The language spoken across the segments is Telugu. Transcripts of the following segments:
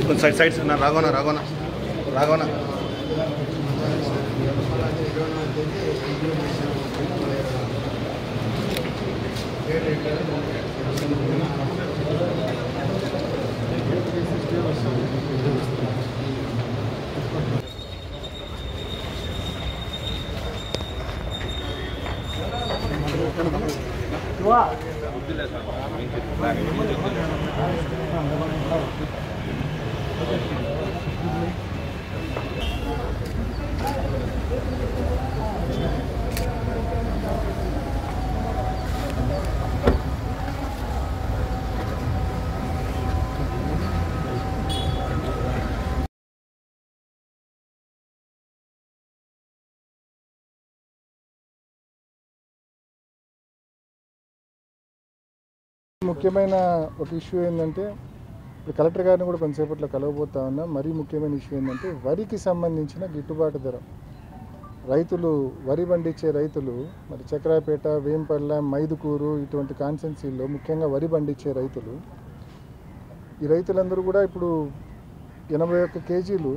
కొంచెం సైడ్స్ రాగోనా రాగోనా రాగోనా ముఖ్యమైన ఒక ఇష్యూ ఏంటంటే కలెక్టర్ గారిని కూడా కొంతసేపట్లో కలవబోతా ఉన్నా. మరీ ముఖ్యమైన ఇష్యూ ఏంటంటే వరికి సంబంధించిన గిట్టుబాటు ధర. రైతులు వరి పండించే రైతులు మరి చక్రాపేట, వేంపల్లె, మైదుకూరు ఇటువంటి కాన్స్టెన్సీల్లో ముఖ్యంగా వరి పండించే రైతులు, ఈ రైతులందరూ కూడా ఇప్పుడు 81 కేజీలు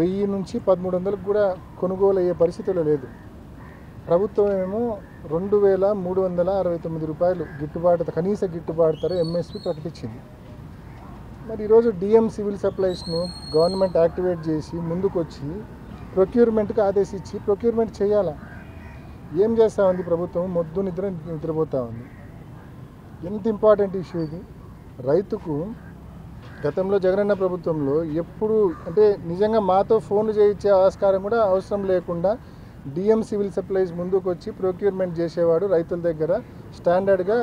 1000 నుంచి 1300 కూడా కొనుగోలు అయ్యే పరిస్థితుల్లో లేదు. ప్రభుత్వం ఏమో 2369 రూపాయలు గిట్టుబాటు కనీస గిట్టుబాటు ధర ఎంఎస్పి ప్రకటించింది. మరి ఈరోజు డిఎం సివిల్ సప్లైస్ను గవర్నమెంట్ యాక్టివేట్ చేసి ముందుకు వచ్చి ప్రొక్యూర్మెంట్కి ఆదేశించి ప్రొక్యూర్మెంట్ చేయాలా? ఏం చేస్తూ ఉంది ప్రభుత్వం? మొద్దు నిద్రపోతూ ఉంది. ఎంత ఇంపార్టెంట్ ఇష్యూ ఇది. రైతుకు గతంలో జగనన్న ప్రభుత్వంలో ఎప్పుడు అంటే నిజంగా మాతో ఫోన్లు చేయించే ఆస్కారం కూడా అవసరం లేకుండా డిఎం సివిల్ సప్లైస్ ముందుకు వచ్చి ప్రొక్యూర్మెంట్ చేసేవాడు. రైతుల దగ్గర స్టాండర్డ్గా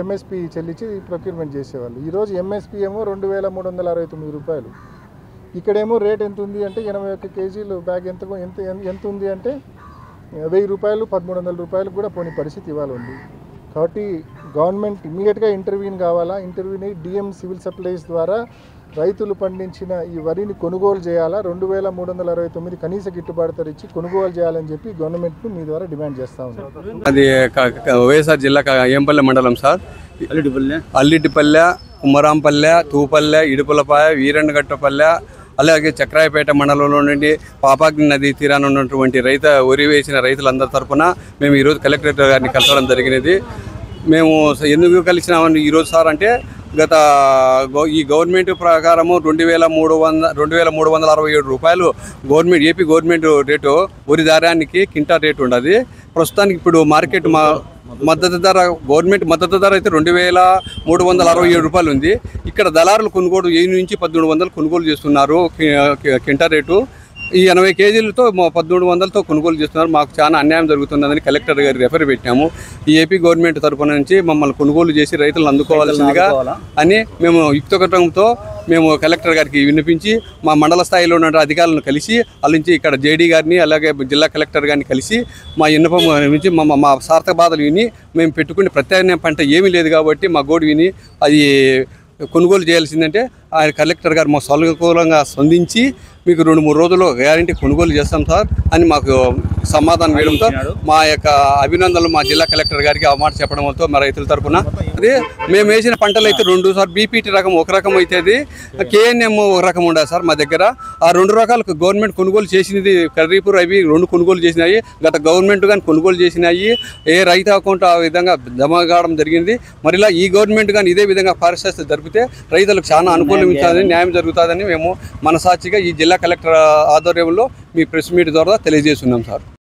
ఎంఎస్పి చెల్లించి ప్రొక్యూర్మెంట్ చేసేవాళ్ళు. ఈరోజు ఎంఎస్పి ఏమో 2369 రూపాయలు. ఇక్కడేమో రేట్ ఎంత ఉంది అంటే 81 కేజీలు బ్యాగ్ ఎంత ఉంది అంటే 1000 రూపాయలు 1300 రూపాయలు కూడా పోని పరిస్థితి ఇవాళ ఉంది. కాబట్టి గవర్నమెంట్ ఇమీడియట్గా ఇంటర్వ్యూని కావాలా. ఇంటర్వ్యూని డిఎం సివిల్ సప్లైస్ ద్వారా రైతులు పండించిన ఈ వరిని కొనుగోలు చేయాలా. 2369 కనీస గిట్టుబాటు ధర ఇచ్చి కొనుగోలు చేయాలని చెప్పి గవర్నమెంట్ను మీ ద్వారా డిమాండ్ చేస్తూ ఉన్నాం. అది వైఎస్ఆర్ జిల్లా ఏంపల్లె మండలం సార్. అల్లిటిపల్లె, కుమ్మరాంపల్లె, తూపల్లె, ఇడుపులపాయ, వీరండగట్టపల్లె, అలాగే చక్రాయపేట మండలంలో నుండి పాపాగ్ని నది తీరాన ఉన్నటువంటి వరి వేసిన రైతులందరి తరఫున మేము ఈరోజు కలెక్టరేట్ గారిని కలవడం జరిగినది. మేము ఎందుకు కలిసినామని ఈరోజు సార్ అంటే ఈ గవర్నమెంట్ ప్రకారము 2367 రూపాయలు ఏపీ గవర్నమెంట్ రేటు వరి ధాన్యానికి కింటా రేటు ఉండదు. ప్రస్తుతానికి ఇప్పుడు మార్కెట్ మద్దతు ధర గవర్నమెంట్ మద్దతు ధర అయితే 2367 రూపాయలు ఉంది. ఇక్కడ దళారులు కొనుగోలు 1000 నుంచి 1300 కొనుగోలు చేస్తున్నారు కింటా రేటు. ఈ 80 కేజీలతో 1300తో కొనుగోలు చేస్తున్నారు. మాకు చాలా అన్యాయం జరుగుతుందని కలెక్టర్ గారికి రెఫర్ పెట్టాము. ఈ ఏపీ గవర్నమెంట్ తరఫున నుంచి మమ్మల్ని కొనుగోలు చేసి రైతులను అందుకోవాల్సిందిగా అని మేము యుక్తకటంతో మేము కలెక్టర్ గారికి వినిపించి మా మండల స్థాయిలో ఉన్న అధికారులను కలిసి అల్లించి ఇక్కడ జేడీ గారిని అలాగే జిల్లా కలెక్టర్ గారిని కలిసి మా విన్నపం నుంచి మా సార్థక బాధలు విని మేము పెట్టుకునే ప్రత్యామ్నాయ పంట ఏమీ లేదు కాబట్టి మా గోడు విని అది కొనుగోలు చేయాల్సిందంటే ఆయన కలెక్టర్ గారు మా సానుకూలంగా స్పందించి మీకు 2-3 రోజుల్లో గ్యారంటీ కొనుగోలు చేస్తాం సార్ అని మాకు సమాధానం వేయడంతో మా యొక్క అభినందనలు మా జిల్లా కలెక్టర్ గారికి ఆ మాట చెప్పడంతో మా రైతుల తరఫున అదే మేము వేసిన పంటలు అయితే 2 సార్ బీపీటీ రకం ఒక రకం అయితే కేఎన్ఎం ఒక రకం ఉండదు సార్ మా దగ్గర. ఆ 2 రకాలకు గవర్నమెంట్ కొనుగోలు చేసినది కర్రీపూర్ అవి 2 కొనుగోలు చేసినాయి. గత గవర్నమెంట్ కానీ కొనుగోలు చేసినాయి. ఏ రైతు అకౌంట్ ఆ విధంగా జమ కావడం జరిగింది. మరిలా ఈ గవర్నమెంట్ కానీ ఇదే విధంగా పారిశ్రామిక జరిపితే రైతులకు చాలా అనుకూలమవుతుందని న్యాయం జరుగుతుందని మేము మనసాక్షిగా ఈ జిల్లా కలెక్టర్ ఆధ్వర్యంలో మీ ప్రెస్ మీట్ ద్వారా తెలియజేస్తున్నాం సార్.